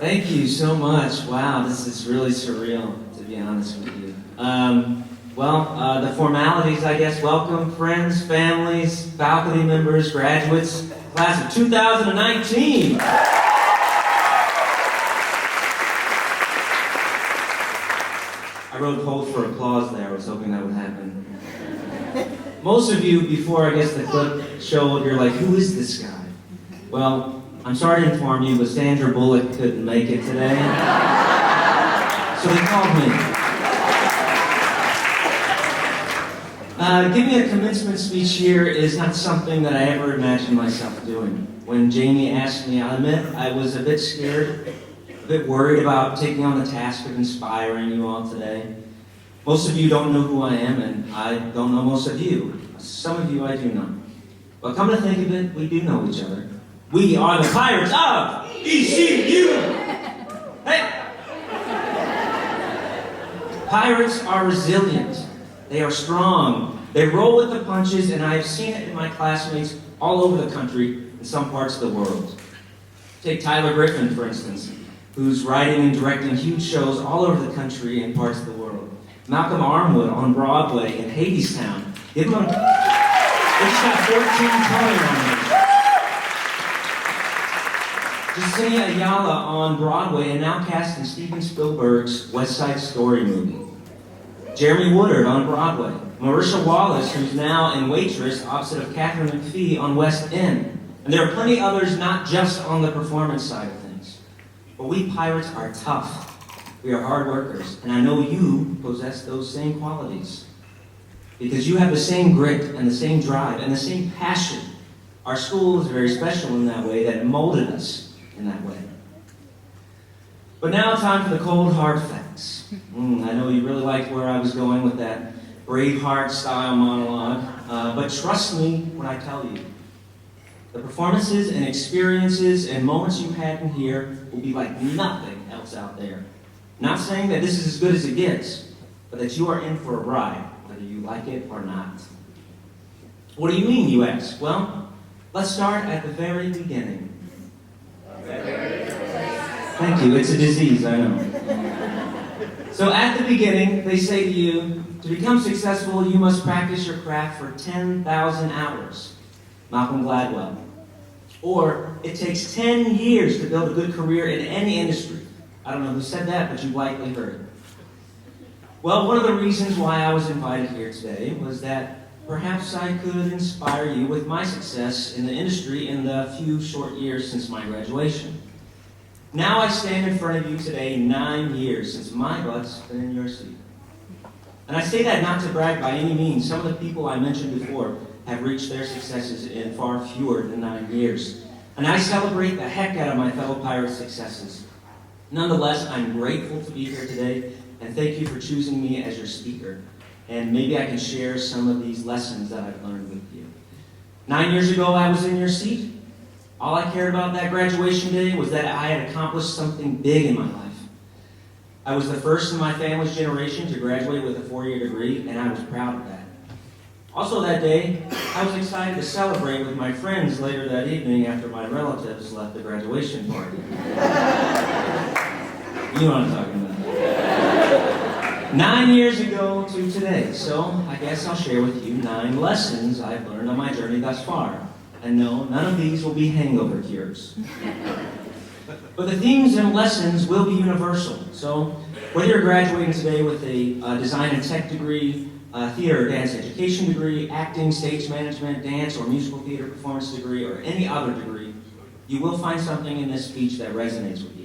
Thank you so much. Wow, this is really surreal, to be honest with you. The formalities, I guess. Welcome, friends, families, faculty members, graduates, class of 2019. I wrote hold for applause there. I was hoping that would happen. Most of you, before I guess the clip showed, you're like, who is this guy? Well, I'm sorry to inform you, but Sandra Bullock couldn't make it today. So they called me. Giving a commencement speech here is not something that I ever imagined myself doing. When Jamie asked me, I'll admit I was a bit scared, a bit worried about taking on the task of inspiring you all today. Most of you don't know who I am, and I don't know most of you. Some of you I do know. But come to think of it, we do know each other. We are the Pirates of ECU! Hey! Pirates are resilient. They are strong. They roll with the punches, and I have seen it in my classmates all over the country in some parts of the world. Take Tyler Griffin, for instance, who's writing and directing huge shows all over the country and parts of the world. Malcolm Armwood on Broadway in Hadestown. Give him a... It's got 14 color on it. Jasenia Ayala on Broadway and now cast in Steven Spielberg's West Side Story movie. Jeremy Woodard on Broadway. Marisha Wallace, who's now in Waitress, opposite of Catherine McPhee on West End. And there are plenty others not just on the performance side of things. But we Pirates are tough. We are hard workers. And I know you possess those same qualities. Because you have the same grit and the same drive and the same passion. Our school is very special in that way, that it molded us in that way. But now time for the cold hard facts. I know you really liked where I was going with that Braveheart style monologue, but trust me when I tell you, the performances and experiences and moments you had in here will be like nothing else out there. Not saying that this is as good as it gets, but that you are in for a ride, whether you like it or not. What do you mean, you ask? Well, let's start at the very beginning. Thank you, it's a disease, I know. So at the beginning, they say to you, to become successful, you must practice your craft for 10,000 hours. Malcolm Gladwell. Or, it takes 10 years to build a good career in any industry. I don't know who said that, but you've likely heard it. Well, one of the reasons why I was invited here today was that perhaps I could inspire you with my success in the industry in the few short years since my graduation. Now I stand in front of you today 9 years since my butt's been in your seat. And I say that not to brag by any means. Some of the people I mentioned before have reached their successes in far fewer than 9 years. And I celebrate the heck out of my fellow Pirates' successes. Nonetheless, I'm grateful to be here today, and thank you for choosing me as your speaker. And maybe I can share some of these lessons that I've learned with you. 9 years ago, I was in your seat. All I cared about that graduation day was that I had accomplished something big in my life. I was the first in my family's generation to graduate with a 4-year degree, and I was proud of that. Also that day, I was excited to celebrate with my friends later that evening after my relatives left the graduation party. You know what I'm talking about. 9 years ago to today, so I guess I'll share with you 9 lessons I've learned on my journey thus far. And no, none of these will be hangover cures. But the themes and lessons will be universal. So whether you're graduating today with a design and tech degree, theater or dance education degree, acting, stage management, dance or musical theater performance degree, or any other degree, you will find something in this speech that resonates with you.